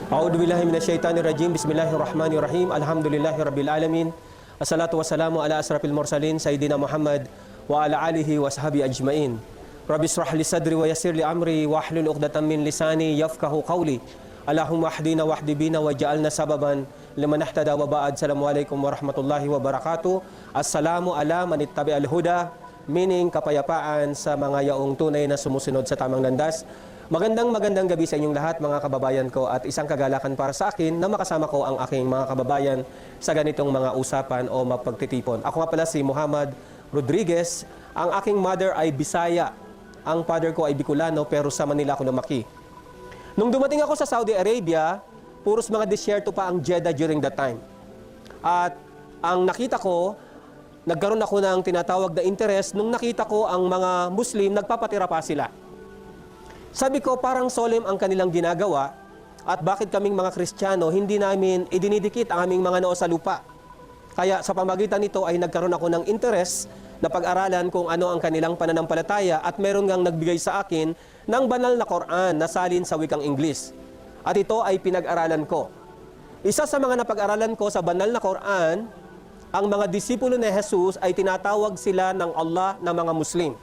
A'udhu billahi minasyaitanir rajim. Bismillahirrahmanirrahim. Alhamdulillahi rabbil alamin. Assalatu wassalamu ala asrafil mursalin Sayyidina Muhammad wa ala alihi wa sahbihi ajmain. Rabbi israh li sadri wa yassir li amri wa hlul 'uqdatam min lisani yafqahu qawli. Allahumma hdina wahdi bina waj'alna sababan liman ihtada wa ba'd. Assalamualaikum warahmatullahi wabarakatuh. Assalamu ala man ittabi'al huda, meaning kapayapaan sa mga yaong tunay na sumusunod sa tamang landas. Magandang gabi sa inyong lahat mga kababayan ko, at isang kagalakan para sa akin na makasama ko ang aking mga kababayan sa ganitong mga usapan o mapagtitipon. Ako nga pala si Muhammad Rodriguez. Ang aking mother ay Bisaya. Ang father ko ay Bicolano, pero sa Manila ako lumaki. Nung dumating ako sa Saudi Arabia, puros mga disyerto pa ang Jeddah during that time. At ang nakita ko, nagkaroon ako ng tinatawag na interest nung nakita ko ang mga Muslim nagpapatira pa sila. Sabi ko, parang solemn ang kanilang ginagawa, at bakit kaming mga Kristiyano hindi namin idinidikit ang aming mga noo sa lupa. Kaya sa pamagitan nito ay nagkaroon ako ng interest na pag-aralan kung ano ang kanilang pananampalataya, at meron ngang nagbigay sa akin ng banal na Quran na salin sa wikang Ingles. At ito ay pinag-aralan ko. Isa sa mga napag-aralan ko sa banal na Quran, ang mga disipulo ni Jesus ay tinatawag sila ng Allah na mga Muslim.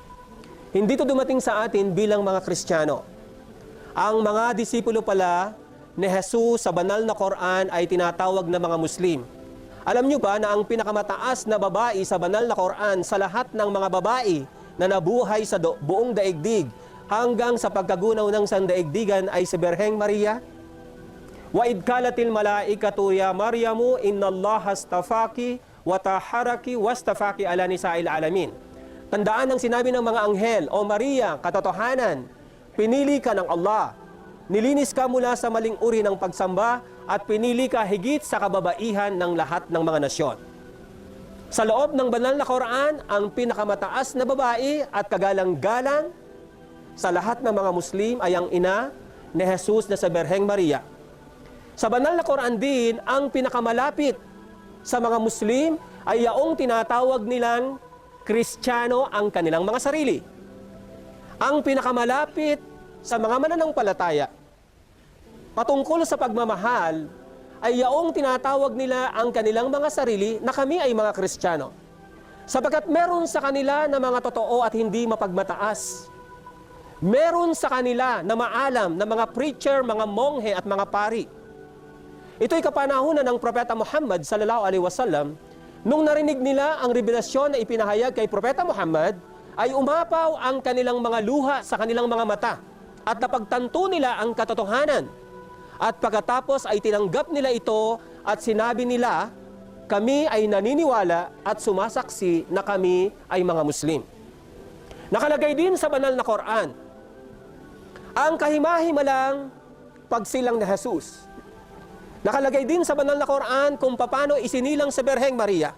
Hindi ito dumating sa atin bilang mga Kristiyano. Ang mga disipulo pala ni Jesus sa banal na Quran ay tinatawag na mga Muslim. Alam nyo ba na ang pinakamataas na babae sa banal na Quran sa lahat ng mga babae na nabuhay sa buong daigdig hanggang sa pagkagunaw ng sandaigdigan ay si Birheng Maria? Wa idh qalatil malaikatu ya Maryamu innallaha astafaki wa taharaki wastafaki ala nisa'il alamin. Tandaan ang sinabi ng mga anghel, O Maria, katotohanan, pinili ka ng Allah. Nilinis ka mula sa maling uri ng pagsamba at pinili ka higit sa kababaihan ng lahat ng mga nasyon. Sa loob ng banal na Quran, ang pinakamataas na babae at kagalang-galang sa lahat ng mga Muslim ay ang ina ni Jesus na sa Birheng Maria. Sa banal na Quran din, ang pinakamalapit sa mga Muslim ay yaong tinatawag nilang Kristiyano ang kanilang mga sarili. Ang pinakamalapit sa mga mananampalataya patungkol sa pagmamahal ay yaong tinatawag nila ang kanilang mga sarili na kami ay mga Kristiyano. Sapagkat meron sa kanila na mga totoo at hindi mapagmataas. Meron sa kanila na maalam na mga preacher, mga monghe at mga pari. Ito'y kapanahunan ng Propeta Muhammad sallallahu alaihi wasallam. Nung narinig nila ang revelasyon na ipinahayag kay Propeta Muhammad, ay umapaw ang kanilang mga luha sa kanilang mga mata at napagtanto nila ang katotohanan. At pagkatapos ay tinanggap nila ito at sinabi nila, kami ay naniniwala at sumasaksi na kami ay mga Muslim. Nakalagay din sa banal na Quran ang kahimahimalang pagsilang ni Jesus. Nakalagay din sa banal na Quran kung paano isinilang sa Birheng Maria,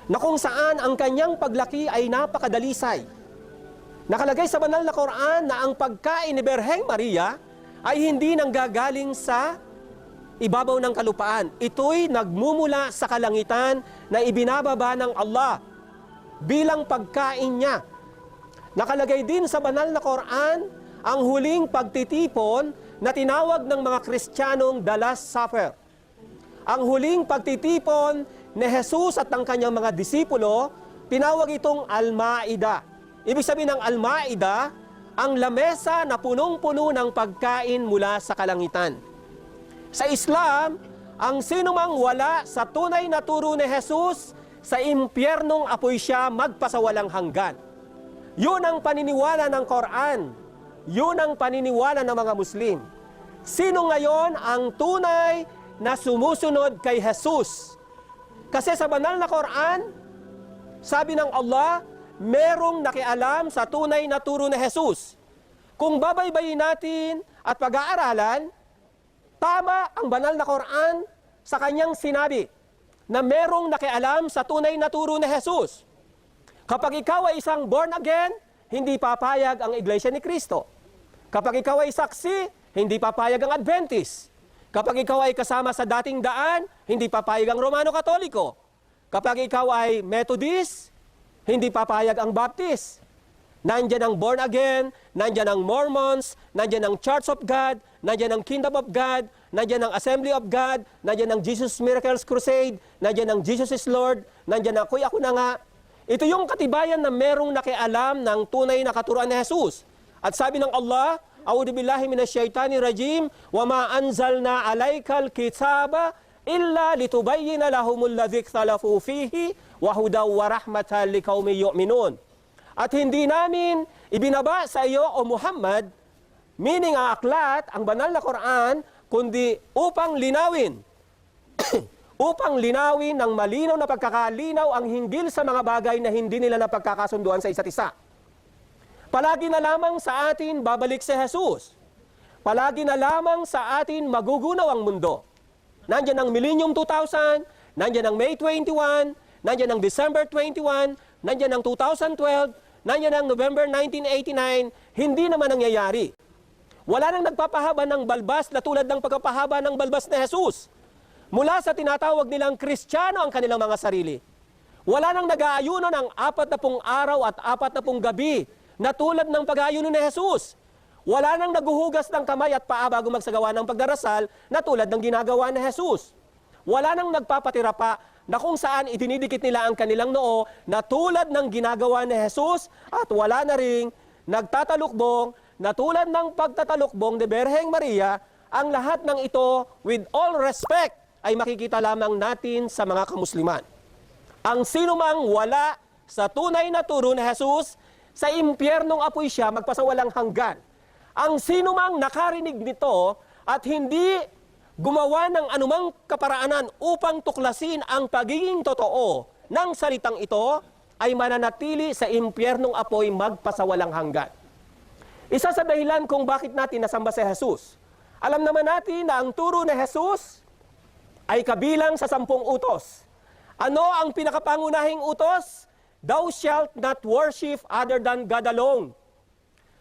na kung saan ang kanyang paglaki ay napakadalisay. Nakalagay sa banal na Quran na ang pagkain ni Birheng Maria ay hindi nanggagaling sa ibabaw ng kalupaan. Ito'y nagmumula sa kalangitan na ibinababa ng Allah bilang pagkain niya. Nakalagay din sa banal na Quran ang huling pagtitipon na tinawag ng mga Kristiyanong The Last Supper. Ang huling pagtitipon ni Jesus at ng kanyang mga disipulo, tinawag itong Al-Maida. Ibig sabihin ng Al-Maida, ang lamesa na punong-puno ng pagkain mula sa kalangitan. Sa Islam, ang sinumang wala sa tunay na turo ni Jesus, sa impyernong apoy siya magpasawalang hanggan. Yun ang paniniwala ng Quran. Yun ang paniniwala ng mga Muslim. Sino ngayon ang tunay na sumusunod kay Jesus? Kasi sa banal na Quran, sabi ng Allah, merong nakialam sa tunay na turo ni Jesus. Kung babaybayin natin at pag-aaralan, tama ang banal na Quran sa kanyang sinabi na merong nakialam sa tunay na turo ni Jesus. Kapag ikaw ay isang born again, hindi papayag ang Iglesia ni Cristo. Kapag ikaw ay saksi, hindi papayag ang Adventist. Kapag ikaw ay kasama sa dating daan, hindi papayag ang Romano Katoliko. Kapag ikaw ay Methodist, hindi papayag ang Baptist. Nandyan ang born again, nandyan ang Mormons, nandyan ang Church of God, nandyan ang Kingdom of God, nandyan ang Assembly of God, nandyan ang Jesus Miracles Crusade, nandyan ang Jesus is Lord, nandyan ang Kuy Ako Na Nga. Ito yung katibayan na merong nakialam ng tunay na katuruan ni Jesus. At sabi ng Allah, A'udhu billahi minasyaitanir rajim, wa ma anzalna alaykal kitaba illa litubayyina lahumul ladzi ikhtalafu fihi wa hudaw wa rahmatan liqaumin yu'minun. At hindi namin ibinaba sa iyo, O Muhammad, meaning ang aklat, ang banal na Quran, kundi upang linawin, upang linawin ng malinaw na pagkakalinaw ang hinggil sa mga bagay na hindi nila napagkakasunduan sa isa't isa. Palagi na lamang sa atin babalik si Jesus. Palagi na lamang sa atin magugunaw ang mundo. Nandiyan ang Millennium 2000, nandiyan ang May 21, nandiyan ang December 21, nandiyan ang 2012, nandiyan ang November 1989, hindi naman nangyayari. Wala nang nagpapahaba ng balbas na tulad ng pagpapahaba ng balbas ni Jesus. Mula sa tinatawag nilang Kristiyano ang kanilang mga sarili. Wala nang nag-aayuno ng 40 araw at 40 gabi na tulad ng pag-aayuno ni Jesus. Wala nang naguhugas ng kamay at paa bago magsagawa ng pagdarasal na tulad ng ginagawa ni Jesus. Wala nang nagpapatira pa na kung saan idinidikit nila ang kanilang noo na tulad ng ginagawa ni Jesus, at wala na ring nagtatalukbong na tulad ng pagtatalukbong ni Berheng Maria. Ang lahat ng ito, with all respect, ay makikita lamang natin sa mga kamusliman. Ang sinumang wala sa tunay na turo ni Jesus, sa impyernong apoy siya magpasawalang hanggan. Ang sinumang nakarinig nito at hindi gumawa ng anumang kaparaanan upang tuklasin ang pagiging totoo ng salitang ito, ay mananatili sa impyernong apoy magpasawalang hanggan. Isa sa dahilan kung bakit natin nasamba si Jesus. Alam naman natin na ang turo ni Jesus ay kabilang sa 10 utos. Ano ang pinakapangunahing utos? Thou shalt not worship other than God alone.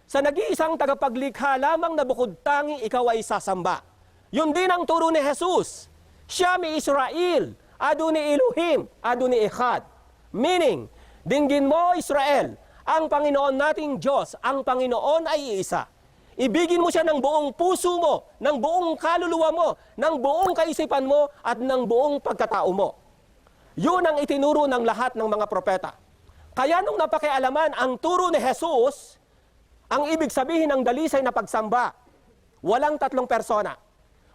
Sa nag-iisang tagapaglikha lamang na bukod tangi ikaw ay sasamba. Yun din ang turo ni Jesus. Siya mi Israel, Adoni Elohim, Adoni Echad. Meaning, dinggin mo Israel, ang Panginoon nating Diyos, ang Panginoon ay iisa. Ibigin mo siya ng buong puso mo, ng buong kaluluwa mo, ng buong kaisipan mo, at ng buong pagkatao mo. Yun ang itinuro ng lahat ng mga propeta. Kaya nung napakialaman ang turo ni Jesus, ang ibig sabihin ng dalisay na pagsamba, walang 3 persona.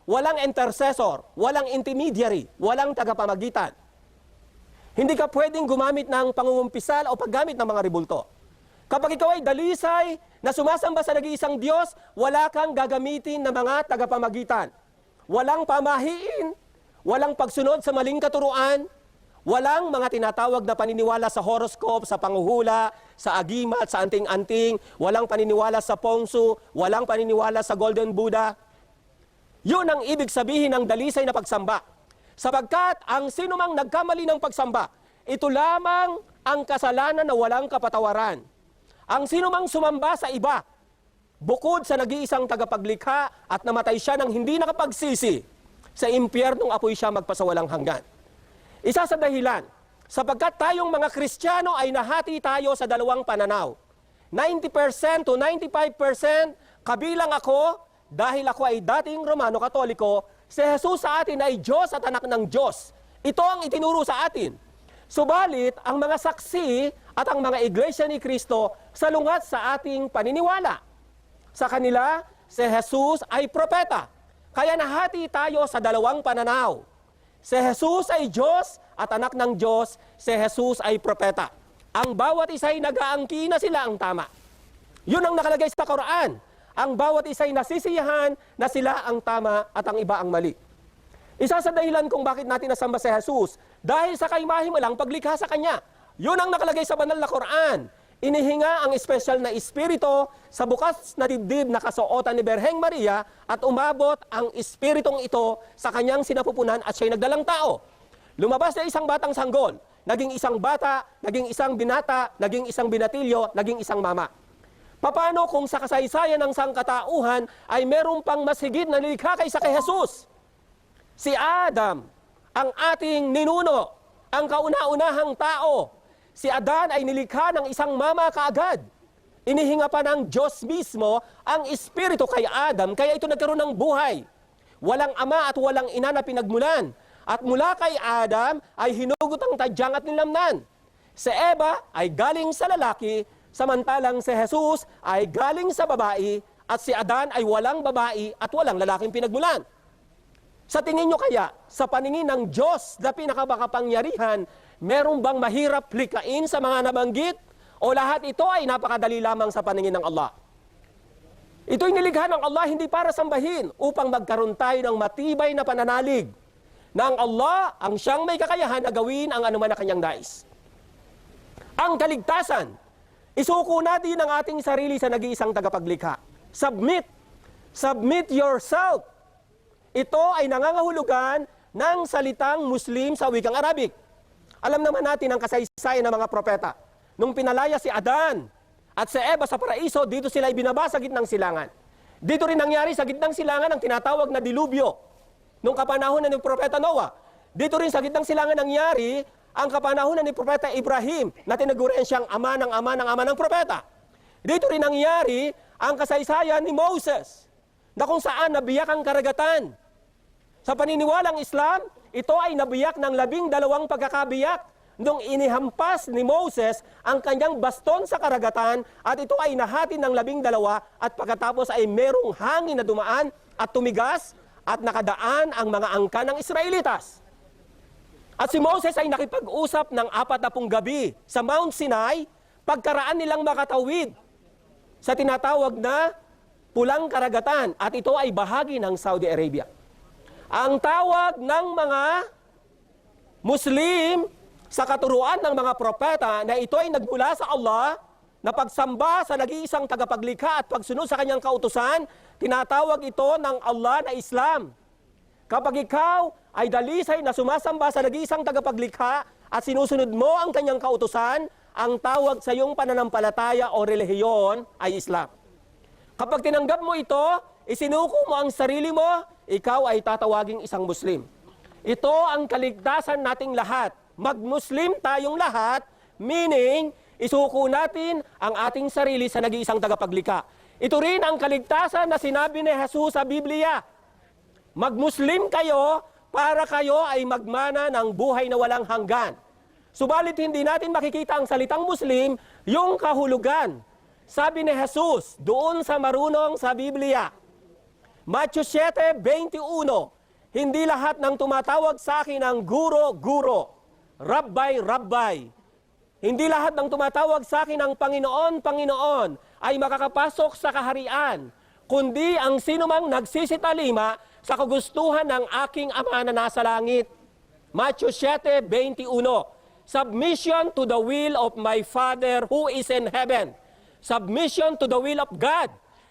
Walang intercessor, walang intermediary, walang tagapamagitan. Hindi ka pwedeng gumamit ng pangungumpisal o paggamit ng mga ribulto. Kapag ikaw ay dalisay na sumasamba sa nag-iisang Diyos, wala kang gagamitin ng mga tagapamagitan. Walang pamahiin, walang pagsunod sa maling katuruan, walang mga tinatawag na paniniwala sa horoscope, sa panghuhula, sa agimat, sa anting-anting, walang paniniwala sa pongsu, walang paniniwala sa golden Buddha. Yun ang ibig sabihin ng dalisay na pagsamba. Sapagkat ang sinumang nagkamali ng pagsamba, ito lamang ang kasalanan na walang kapatawaran. Ang sinumang sumamba sa iba, bukod sa nag-iisang tagapaglikha at namatay siya nang hindi nakapagsisi, sa impyernong apoy siya magpasawalang hanggan. Isa sa dahilan, sapagkat tayong mga Kristiyano ay nahati tayo sa 2 pananaw. 90% to 95% kabilang ako, dahil ako ay dating Romano Katoliko, si Jesus sa atin ay Diyos at anak ng Diyos. Ito ang itinuro sa atin. Subalit, ang mga saksi at ang mga iglesia ni Kristo salungat sa ating paniniwala. Sa kanila, si Jesus ay propeta. Kaya nahati tayo sa 2 pananaw. Si Jesus ay Diyos at anak ng Diyos, si Jesus ay propeta. Ang bawat isa ay nag-aangkin na sila ang tama. Yun ang nakalagay sa Quran. Ang bawat isa ay nasisiyahan na sila ang tama at ang iba ang mali. Isa sa dahilan kung bakit natin nasamba si Jesus, dahil sa kaimahe mo lang paglikha sa Kanya. Yun ang nakalagay sa banal na Quran. Inihinga ang espesyal na espiritu sa bukas na dibdib na kasuotan ni Berheng Maria at umabot ang espiritong ito sa kanyang sinapupunan at siya'y nagdalang tao. Lumabas na isang batang sanggol, naging isang bata, naging isang binata, naging isang binatilyo, naging isang mama. Paano kung sa kasaysayan ng sangkatauhan ay meron pang mas higit na nilikha kaysa kay Jesus? Si Adam, ang ating ninuno, ang kauna-unahang tao. Si Adan ay nilikha ng isang mama kaagad. inihinga pa ng Diyos mismo ang Espiritu kay Adam, kaya ito nagkaroon ng buhay. Walang ama at walang ina na pinagmulan. At mula kay Adam ay hinugot ang tadyang at nilamnan. Si Eva ay galing sa lalaki, samantalang si Jesus ay galing sa babae, at si Adan ay walang babae at walang lalaking pinagmulan. Sa tingin nyo kaya, sa paningin ng Diyos na pinakamakapangyarihan, meron bang mahirap likain sa mga nabanggit? O lahat ito ay napakadali lamang sa paningin ng Allah? Ito'y nilikha ng Allah hindi para sambahin, upang magkaroon tayo ng matibay na pananalig ng Allah ang siyang may kakayahan na gawin ang anuman na kanyang nais. Ang kaligtasan, isuko natin ang ating sarili sa nag-iisang tagapaglikha. Submit yourself. Ito ay nangangahulugan ng salitang Muslim sa wikang Arabic. Alam naman natin ang kasaysayan ng mga propeta. Nung pinalaya si Adan at si Eva sa paraiso, dito sila ibinaba sa gitnang silangan. Dito rin nangyari sa gitnang silangan ang tinatawag na dilubyo. Nung kapanahonan ni Propeta Noah, dito rin sa gitnang silangan nangyari ang kapanahonan ni Propeta Ibrahim na tinaguran siyang ama ng propeta. Dito rin nangyari ang kasaysayan ni Moses na kung saan nabiyak ang karagatan. Sa paniniwalang Islam, ito ay nabiyak ng 12 pagkakabiyak nung inihampas ni Moses ang kanyang baston sa karagatan at ito ay nahati ng 12 at pagkatapos ay merong hangin na dumaan at tumigas at nakadaan ang mga angka ng Israelitas. At si Moses ay nakipag-usap ng 40 gabi sa Mount Sinai pagkaraan nilang makatawid sa tinatawag na Pulang Karagatan at ito ay bahagi ng Saudi Arabia. Ang tawag ng mga Muslim sa katuruan ng mga propeta na ito ay nagmula sa Allah na pagsamba sa nag-iisang tagapaglikha at pagsunod sa kanyang kautusan, tinatawag ito ng Allah na Islam. Kapag ikaw ay dalisay na sumasamba sa nag-iisang tagapaglikha at sinusunod mo ang kanyang kautusan, ang tawag sa iyong pananampalataya o relihiyon ay Islam. Kapag tinanggap mo ito, isinuko mo ang sarili mo, ikaw ay tatawaging isang Muslim. Ito ang kaligtasan nating lahat. Mag-Muslim tayong lahat, meaning isuko natin ang ating sarili sa nag-iisang tagapaglikha. Ito rin ang kaligtasan na sinabi ni Jesus sa Biblia. Mag-Muslim kayo para kayo ay magmana ng buhay na walang hanggan. Subalit hindi natin makikita ang salitang Muslim, yung kahulugan. Sabi ni Jesus, doon sa marunong sa Biblia, Matthew 7:21, hindi lahat ng tumatawag sa akin ng guro, guro, Rabbay, Rabbay. Hindi lahat ng tumatawag sa akin ng Panginoon, Panginoon ay makakapasok sa kaharian, kundi ang sinumang nagsisitalima sa kagustuhan ng aking Ama na nasa langit. Matthew 7:21, submission to the will of my Father who is in heaven. Submission to the will of God.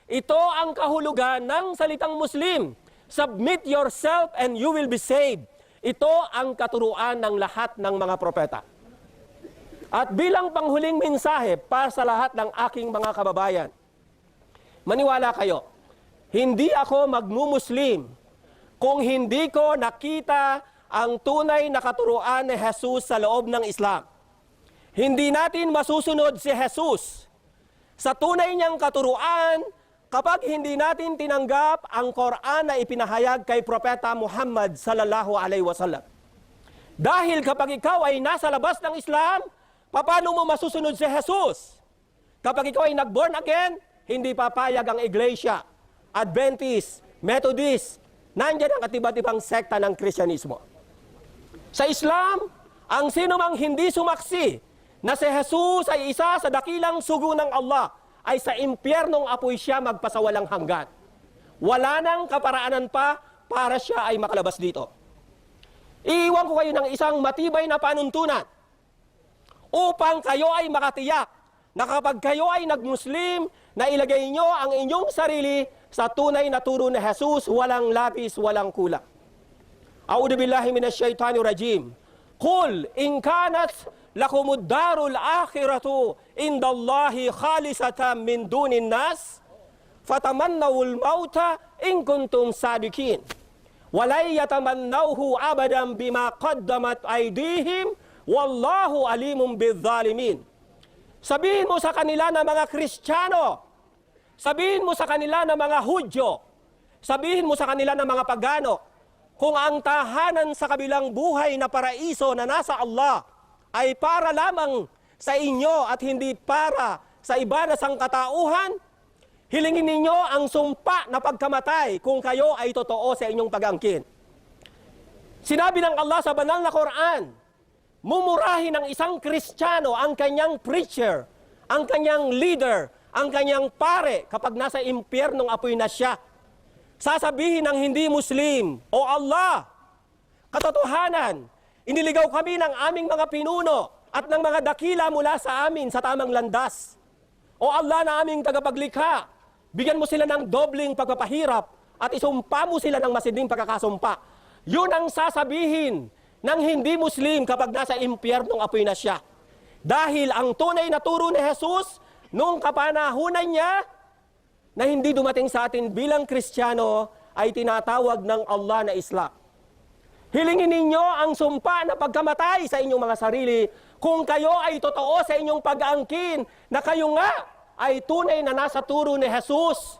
Ito ang kahulugan ng salitang Muslim. Submit yourself and you will be saved. Ito ang katuruan ng lahat ng mga propeta. At bilang panghuling mensahe para sa lahat ng aking mga kababayan, maniwala kayo, hindi ako magmumuslim kung hindi ko nakita ang tunay na katuruan ni Jesus sa loob ng Islam. Hindi natin masusunod si Jesus sa tunay niyang katuruan kapag hindi natin tinanggap ang Quran na ipinahayag kay Propeta Muhammad sallallahu alaihi wasallam. Dahil kapag ikaw ay nasa labas ng Islam, paano mo masusunod si Jesus? Kapag ikaw ay nag-born again, hindi papayag ang Iglesia, Adventist, Methodist, nandiyan ang iba't ibang sekta ng Kristyanismo. Sa Islam, ang sino mang hindi sumaksi na si Jesus ay isa sa dakilang sugo ng Allah, ay sa impyernong apoy siya magpasawalang hanggan. Wala nang kaparaanan pa para siya ay makalabas dito. Iiwan ko kayo ng isang matibay na panuntunan upang kayo ay makatiyak na kapag kayo ay nag-Muslim, na ilagay nyo ang inyong sarili sa tunay na turo ni Jesus, walang labis, walang kulang. A'udhu billahi minasyaitanir rajim. Qul in kanat lakumud darul akhiratu indallahi khalisatan min dunin nas fatamannawul mauta in kuntum sadikin walay yatamannawhu abadan bima qaddamat aydihim wallahu alimun bizzalimin. Sabihin mo sa kanila na mga Kristiyano, sabihin mo sa kanila na mga Hudyo, sabihin mo sa kanila na mga pagano, kung ang tahanan sa kabilang buhay na paraiso na nasa Allah ay para lamang sa inyo at hindi para sa iba na sangkatauhan, hilingin ninyo ang sumpa na pagkamatay kung kayo ay totoo sa inyong pag-angkin. Sinabi ng Allah sa banal na Quran, mumurahin ng isang Kristiyano ang kanyang preacher, ang kanyang leader, ang kanyang pare kapag nasa impyernong apoy na siya. Sasabihin ng hindi Muslim, O Allah, katotohanan, iniligaw kami ng aming mga pinuno at ng mga dakila mula sa amin sa tamang landas. O Allah na aming tagapaglikha, bigyan mo sila ng dobling pagpapahirap at isumpa mo sila ng masiding pagkakasumpa. Yun ang sasabihin ng hindi Muslim kapag nasa impyernong apoy na siya. Dahil ang tunay na turo ni Jesus, nung kapanahunan niya, na hindi dumating sa atin bilang Kristiyano, ay tinatawag ng Allah na Islam. Hilingin ninyo ang sumpa na pagkamatay sa inyong mga sarili kung kayo ay totoo sa inyong pag-aangkin na kayo nga ay tunay na nasa turo ni Jesus.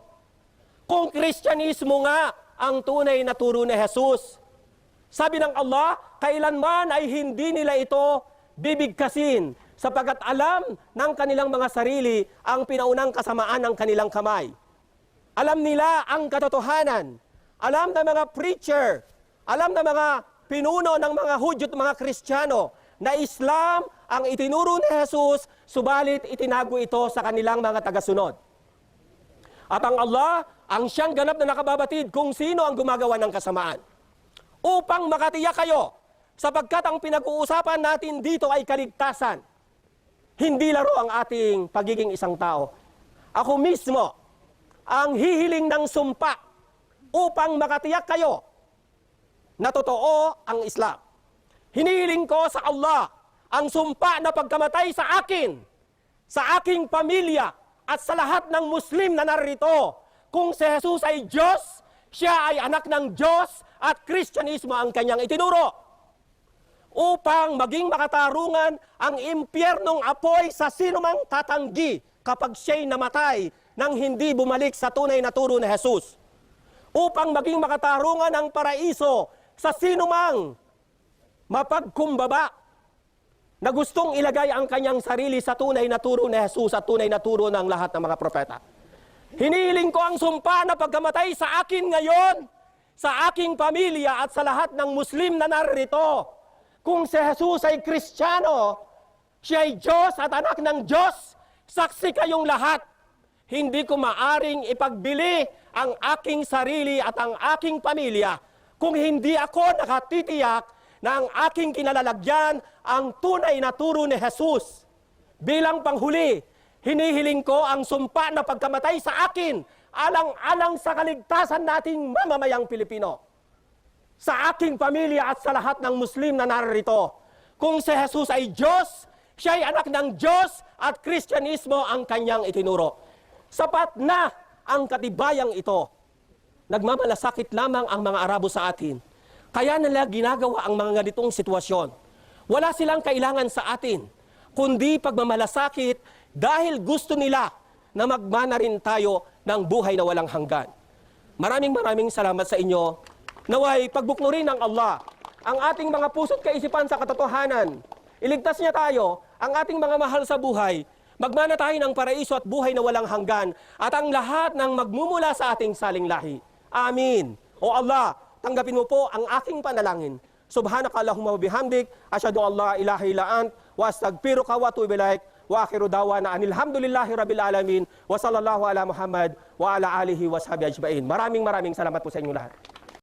Kung Kristyanismo nga ang tunay na turo ni Jesus. Sabi ng Allah, kailanman ay hindi nila ito bibigkasin sapagkat alam ng kanilang mga sarili ang pinaunang kasamaan ng kanilang kamay. Alam nila ang katotohanan. Alam ng mga preacher, alam ng mga pinuno ng mga Hudyo at mga Kristiyano na Islam ang itinuro ni Jesus, subalit itinago ito sa kanilang mga tagasunod. At ang Allah, ang siyang ganap na nakababatid kung sino ang gumagawa ng kasamaan. Upang makatiyak kayo, sapagkat ang pinag-uusapan natin dito ay kaligtasan. Hindi laro ang ating pagiging isang tao. Ako mismo ang hihiling ng sumpa upang makatiyak kayo na totoo ang Islam. Hinihiling ko sa Allah ang sumpa na pagkamatay sa akin, sa aking pamilya, at sa lahat ng Muslim na narito. Kung si Jesus ay Diyos, siya ay anak ng Diyos at Kristyanismo ang kanyang itinuro. Upang maging makatarungan ang impyernong apoy sa sinumang tatanggi kapag siya'y namatay nang hindi bumalik sa tunay na turo ni Jesus. Upang maging makatarungan ang paraiso sa sinumang mapagkumbaba na gustong ilagay ang kanyang sarili sa tunay na turo ni Jesus at tunay na turo ng lahat ng mga propeta. Hinihiling ko ang sumpa na pagkamatay sa akin ngayon, sa aking pamilya at sa lahat ng Muslim na narito. Kung si Jesus ay Kristiyano, siya ay Diyos at anak ng Diyos, saksi kayong lahat. Hindi ko maaring ipagbili ang aking sarili at ang aking pamilya kung hindi ako nakatitiyak na ang aking kinalalagyan ang tunay na turo ni Jesus. Bilang panghuli, hinihiling ko ang sumpa na pagkamatay sa akin, alang-alang sa kaligtasan nating mamamayang Pilipino. Sa aking pamilya at sa lahat ng Muslim na narito. Kung si Jesus ay Diyos, siya ay anak ng Diyos at Kristyanismo ang kanyang itinuro. Sapat na ang katibayang ito. Nagmamalasakit lamang ang mga Arabo sa atin. Kaya nila ginagawa ang mga ganitong sitwasyon. Wala silang kailangan sa atin, kundi pagmamalasakit dahil gusto nila na magmana rin tayo ng buhay na walang hanggan. Maraming salamat sa inyo. Naway pagbuknurin ng Allah ang ating mga puso't kaisipan sa katotohanan. Iligtas niya tayo, ang ating mga mahal sa buhay. Magmana tayo ng paraiso at buhay na walang hanggan at ang lahat ng magmumula sa ating saling lahi. Amin. O Allah, tanggapin mo po ang aking panalangin. Subhanaka Allahumma wa bihamdik, asyhadu an la ilaha illa ant, wa astaghfiruka wa atubu ilaik. Wa akhiru da'wana anil hamdulillahi rabbil alamin wa sallallahu ala Muhammad wa ala alihi wa sahbihi ajmain. Maraming salamat po sa inyo lahat.